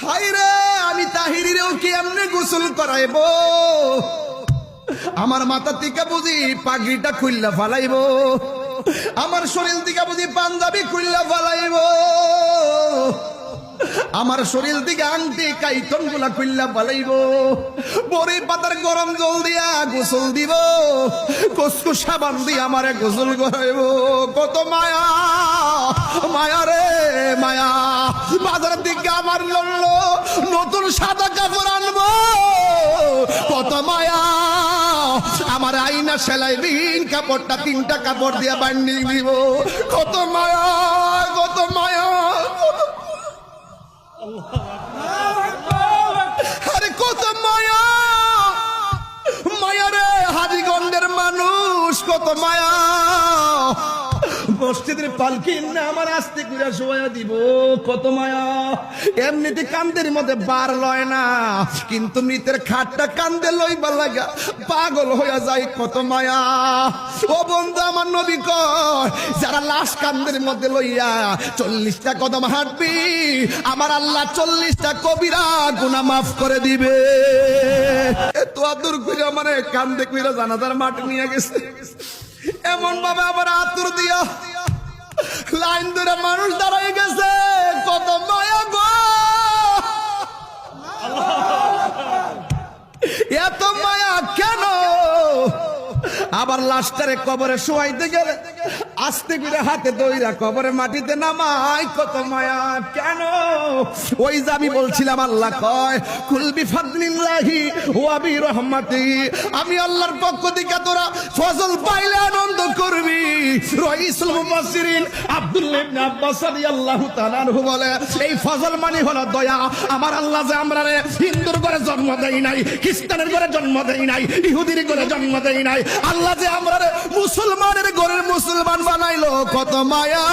হায় রে, আমি তাহিরিরেও কি এমনি গোসল করাইব? আমার মাথা থেকে বুঝি পাগড়িটা খুললা ফালাইব, আমার শরীর থেকে বুঝি পাঞ্জাবি খুললা ফালাইব, আমার শরীর থেকে আংটি কাইতন গুলা খুললা ফালাইব, বড়ি পাতার গরম জল দিয়া গোসল দিব, কসকু সাবান দিয়ে আমারে গোসল করাইব। কত মায়া, মায়া রে মায়া। বাজার দিকে আমার লড়লো নতুন সাদা কাপড় আনবো, কত মায়া। আমার আইনা সেলাই দিন কাপড়টা 3টা কাপড় দিয়ে বান্ডিল দিব, কত মায়া, কত মায়া। আরে কত মায়া, মায়া রে। হাজিগঞ্জের মানুষ কত মায়া। মসজিদের পালকি না আমার আস্তে করে শোয়া দিব, কত মায়া। এমনিতে কান্দের মধ্যে বার লয় না, কিন্তু মৃতের খাটটা কান্দে লইবার লাগা পাগল হইয়া যায়, কত মায়া। ও বন্ধু, আমার নবী কয় যারা লাশ কান্দের মধ্যে লইয়া 40টা কদম হাঁটবি, আমার আল্লাহ 40টা কবিরা গুনাহ মাফ করে দিবে। এত আদর করে আমার কান্দে কইরা জানাজার মাঠ নিয়ে গেছে, এমন ভাবে আবার আতুর দিয়া লাইন ধরে মানুষ দাঁড়াই গেছে, কত মায়া গো। এত মায়া কেন? আবার লাশটারে কবরে শোয়াইতে গেলে আস্তে করে হাতে দইরা কবরে মাটিতে নামাই, কত মায়া কেন? ওই যে আমি বলছিলাম, আল্লাহ কয় কুল বিফাদলিল্লাহি ওয়া বিরহমাতিহি, আমি আল্লাহর পক্ষ থেকে তোরা ফজল পাইলে আনন্দ করবি। রাইসুল মুফাসসিরিন আব্দুল্লাহ ইবনে আব্বাস রাদিয়াল্লাহু তাআলা আনহু বলে, এই ফজল মানে হলো দয়া। আমার আল্লাহ যে আমরারে হিন্দুর ঘরে জন্ম দেই নাই, খ্রিস্টানের ঘরে জন্ম দেই নাই, ইহুদির ঘরে জন্ম দেই নাই, আল্লাহ যে আমরারে মুসলমানের ঘরের মুসলমান বানাইলো, কত মায়া।